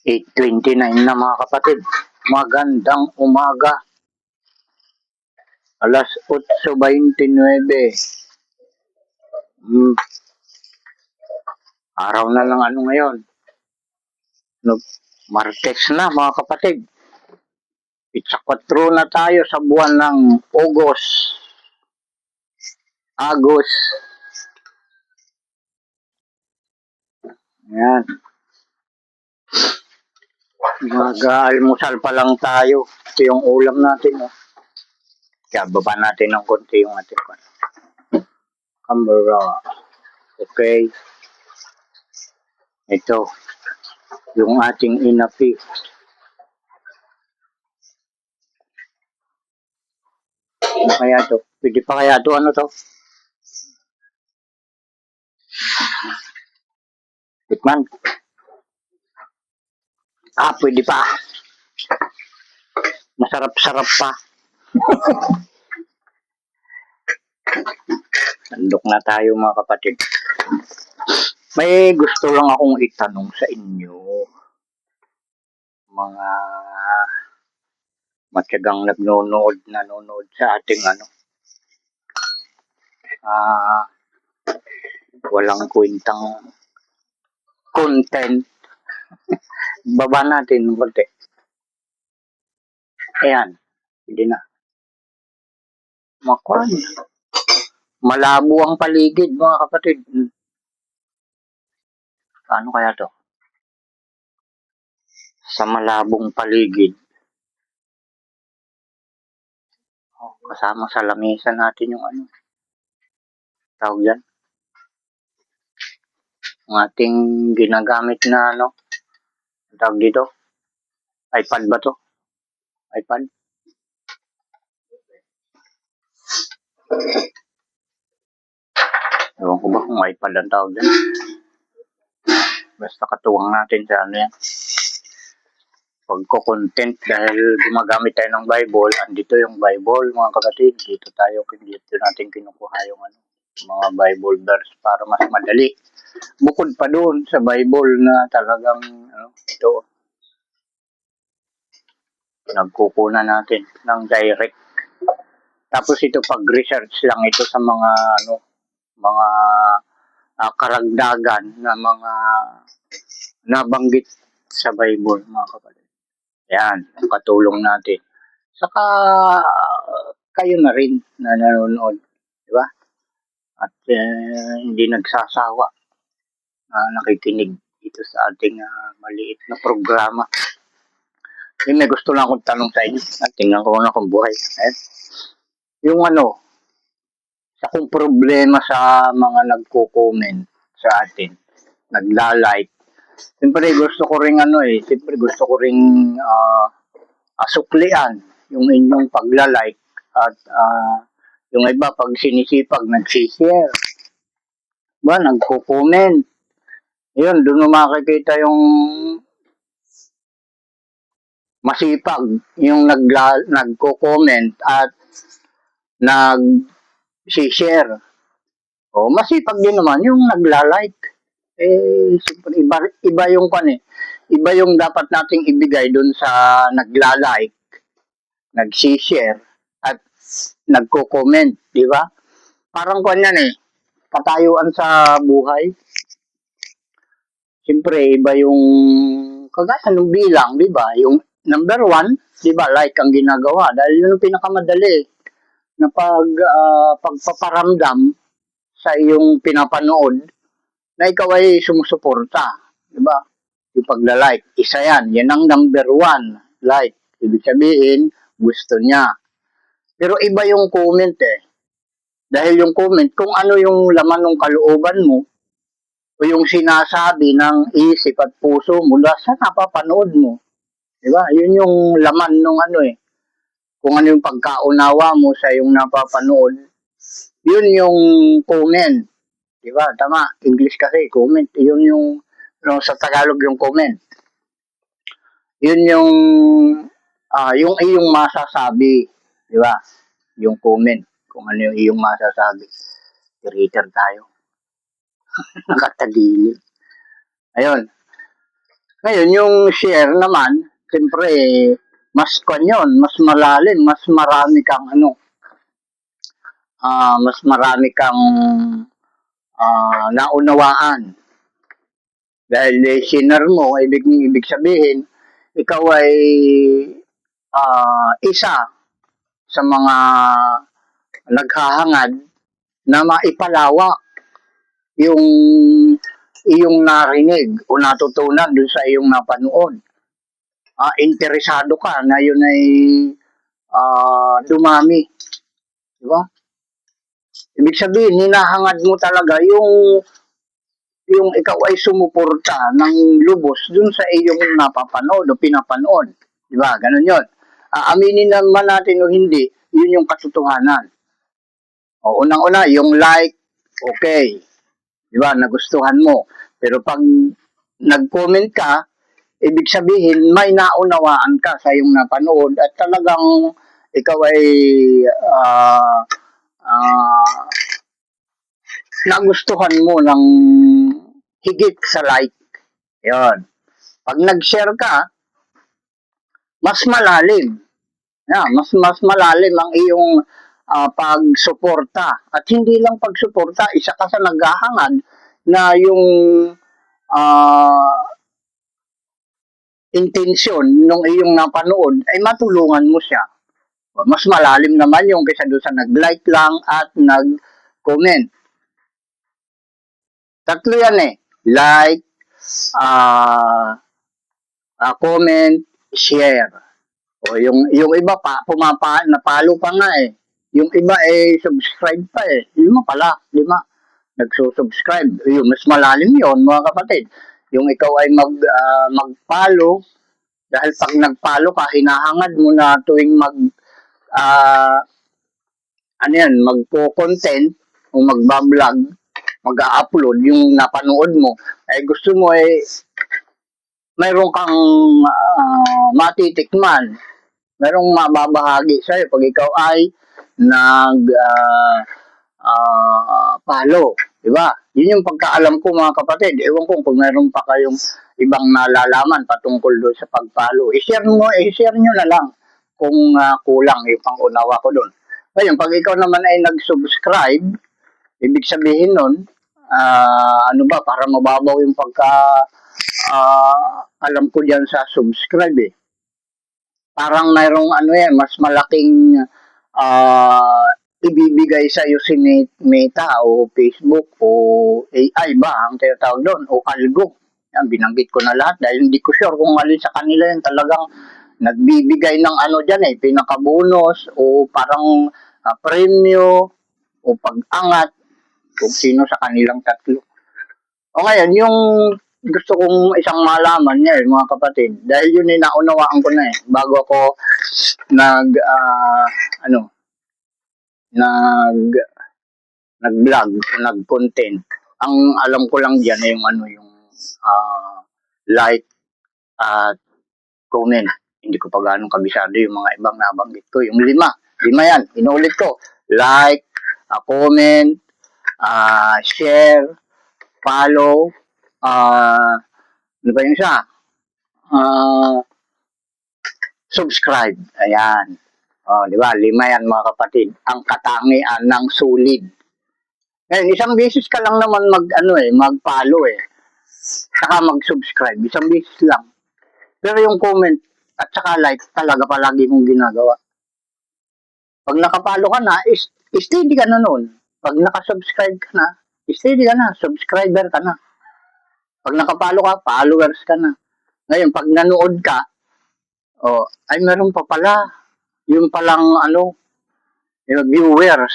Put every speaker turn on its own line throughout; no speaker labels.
8:29 na mga kapatid. Magandang umaga. Alas 8:29. Araw na lang ngayon. Martes na mga kapatid. Itsa 4 na tayo sa buwan ng Agos. Ayan. Mag-almusal pa lang tayo. Ito yung ulam natin. Kaya baba natin ng konti yung ating camera. Okay. Ito. Yung ating inapi. Ano kaya to? Pwede pa kaya to? Ano to? Tikman. Pwede pa. Masarap-sarap pa. Sandok na tayo mga kapatid. May gusto lang akong itanong sa inyo. Mga matyagang nanonood sa ating walang kwentang content. Baba natin ng konti. Ayan. Hindi na. Makwan. Malabo ang paligid mga kapatid. Ano kaya to? Sa malabong paligid. Kasama sa lamesa natin yung tawag yan. Ang ating ginagamit na tawag dito. iPad ba to? iPad? Ewan ko ba kung iPad ang tawag yan. Basta katuwang natin sa yan. Pagko-content dahil gumagamit tayo ng Bible. Andito yung Bible mga kapatid. Dito natin kinukuha yung mga Bible verse para mas madali. Bukod pa doon sa Bible na talagang ito. Nagkukunan natin ng direct. Tapos ito pag-research lang ito sa mga karagdagan na mga nabanggit sa Bible mga kapatid. Yan, ang katulong natin. Saka kayo na rin na nanonood, di ba? At hindi nagsasawa na nakikinig dito sa ating maliit na programa. Yung may gusto lang akong tanong sa inyo. Tingnan ko na kung buhay. Yung sa kung problema sa mga nagko-comment sa atin, nagla-like. Siyempre gusto ko ring asuklian yung inyong pagla-like at yung iba pag sinisipag nagsishare. Ba, nagko-comment. Yun, doon mo makikita yung masipag yung nagko-comment at nag-share. Masipag din naman yung nagla-like. Siyempre, iba yung iba yung dapat nating ibigay dun sa nagla-like, nag-share, at nagko-comment, di ba? Parang yan patayuan sa buhay. Siyempre, iba yung kagaya ng bilang, di ba? Yung number 1, di ba, like ang ginagawa. Dahil yun ang pinakamadali na pagpaparamdam sa iyong pinapanood na ikaw ay sumusuporta. Diba? Yung pagla-like. Isa yan. Yan ang number 1. Like. Ibig sabihin, gusto niya. Pero iba yung comment Dahil yung comment, kung ano yung laman ng kalooban mo, o yung sinasabi ng isip at puso mo, sa napapanood mo. Diba? Yun yung laman ng Kung ano yung pagkaunawa mo sa yung napapanood, yun yung comment. Diba? Tama. English kasi, comment. Yun yung, sa Tagalog yung comment. Yun yung iyong masasabi. Diba? Yung comment. Kung ano yung iyong masasabi. Creator tayo. Nakatagili. Ayun. Ngayon, yung share naman, siyempre, mas kanyon, mas malalim, mas marami kang mas marami kang naunawaan. Dahil sinner mo, ibig sabihin, ikaw ay isa sa mga naghahangad na maipalawak yung iyong narinig o natutunan dun sa iyong napanood. Interesado ka na yun ay dumami. Di ba? Ibig sabihin, hinahangad mo talaga yung ikaw ay sumuporta ng lubos dun sa iyong napapanood o pinapanood. Di ba? Ganun yun. Aminin naman natin o hindi, yun yung katotohanan. O unang-una, yung like, okay. Di ba? Nagustuhan mo. Pero pag nag-comment ka, ibig sabihin may naunawaan ka sa iyong napanood at talagang ikaw ay uh, uh, nagustuhan mo ng higit sa like. Yon. Pag nag-share ka, mas malalim. Mas malalim ang iyong pagsuporta. At hindi lang pagsuporta, isa ka sa naghahangad na yung uh, intensyon nung iyong napanood ay matulungan mo siya. Mas malalim naman yung kaysa doon sa nag-like lang at nag-comment. Tatlo yan eh. Like, comment, share. O yung iba pa, napalo pa nga eh. Yung iba eh, subscribe pa eh. 5 pala, 5. Nagsusubscribe. Yung mas malalim yon mga kapatid. Yung ikaw ay mag-follow, dahil pag nag-follow ka, hinahangad mo na tuwing magpo-content o magbablog, mag-upload yung napanood mo, ay gusto mo ay mayroon kang matitikman, mayroong mababahagi sa'yo pag ikaw ay follow. Diba? Yun yung pagkaalam ko mga kapatid. Ewan ko kung mayroon pa kayong ibang nalalaman patungkol doon sa pag-follow. I-share nyo na lang kung kulang yung pangunawa ko doon. Ngayon, pag ikaw naman ay nag-subscribe, ibig sabihin nun, para mababaw yung alam ko diyan sa subscribe eh. Parang mayroong mas malaking ibibigay sa iyo si Meta o Facebook o AI ba ang tinatawag doon o algo. Yan, binanggit ko na lahat dahil hindi ko sure kung alin sa kanila yung talagang nagbibigay ng diyan eh, pinaka-bonus o parang premyo o pag-angat kung sino sa kanilang tatlo. O ngayon, yung gusto kong isang malaman niya mga kapatid, dahil yun ay naunawaan ko na eh, bago ako nag-vlog, nag-content. Ang alam ko lang diyan ay yung like at comment. Hindi ko pa ganong kabisado yung mga ibang nabanggit ko. Yung 5 yan, inuulit ko. Like, comment, share, follow, ano ba yung isa? Subscribe. Ayan. Di ba? 5 yan mga kapatid. Ang katangian ng sulid. Ngayon, isang beses ka lang naman mag-follow eh. Saka mag-subscribe. Isang beses lang. Pero yung comment at saka like, talaga palagi mong ginagawa. Pag nakapalo ka na, steady ka na nun. Pag nakasubscribe ka na, steady ka na. Subscriber ka na. Pag nakapalo ka, followers ka na. Ngayon, pag nanood ka, ay meron pa pala. Yung palang yung viewers.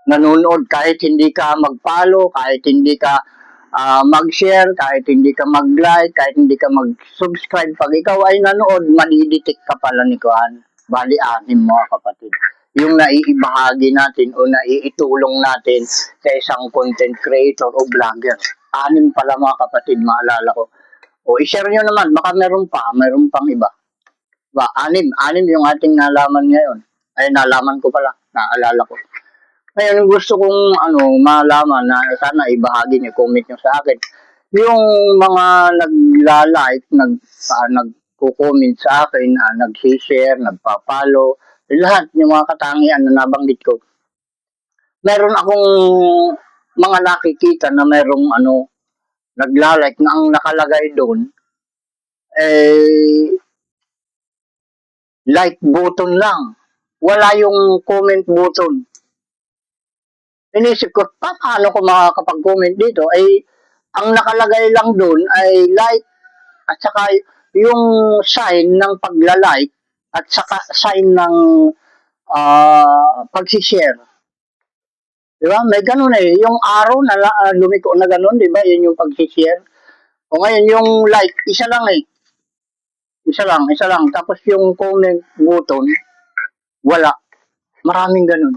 Nanonood kahit hindi ka mag-follow, kahit hindi ka mag-share, kahit hindi ka mag-like, kahit hindi ka mag-subscribe. Pag ikaw ay nanood, madiditik ka pala ni Kuan. Bali, 6 mga kapatid. Yung naiibahagi natin o naiitulong natin sa isang content creator o vlogger. 6 pala mga kapatid, maalala ko. O, i-share nyo naman, baka meron pang iba. Ba, 6 yung ating nalaman ngayon. Ay, nalaman ko pala, naalala ko. Ngayon, gusto kong malaman na sana ibahagi niyo, comment niyo sa akin. yung mga nagla-like, nagko-comment sa akin, nag-share, nagpa-follow, lahat yung mga katangian na nabanggit ko. Meron akong mga nakikita na merong nagla-like na ang nakalagay doon eh like button lang. Wala yung comment button. Inisip ko, paano ko makakapag-comment dito? Ay, ang nakalagay lang doon ay like at saka yung sign ng pagla-like at saka sign ng pag-share. Di ba? May ganun eh. Yung arrow na lumiko na ganun, di ba? Yun yung pag-share. O ngayon, yung like, isa lang eh. Isa lang. Tapos yung comment button, wala. Maraming ganun.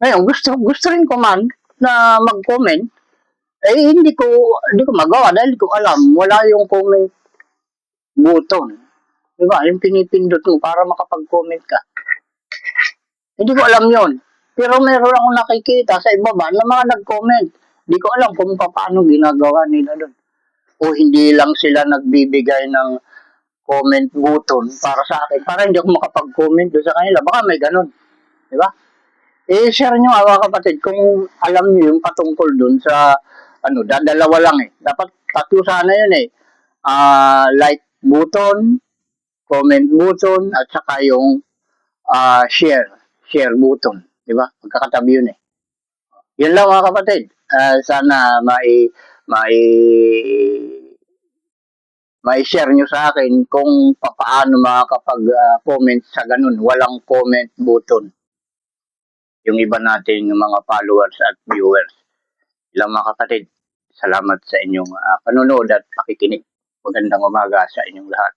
Ngayon, gusto rin ko man na mag-comment. Eh, hindi ko magawa dahil hindi ko alam. Wala yung comment button. Diba? Yung pinipindot mo para makapag-comment ka. Hindi ko alam yon. Pero meron akong nakikita sa ibaba na mga nag-comment. Hindi ko alam kung paano ginagawa nila doon. O hindi lang sila nagbibigay ng comment button para sa akin. Para hindi ako makapag-comment doon sa kanila. Baka may ganun. Diba? I-share nyo mga kapatid kung alam nyo yung patungkol doon sa dalawa lang eh. Dapat tatlo sana yun eh. Like button, comment button, at saka yung share button. Di ba? Magkakatabi yun eh. Yun lang mga kapatid. Sana mai mai-share nyo sa akin kung paano makakapag-comment sa ganun. Walang comment button. Yung iba nating mga followers at viewers. Ilang mga kapatid, salamat sa inyong panunood at pakikinig. Magandang umaga sa inyong lahat.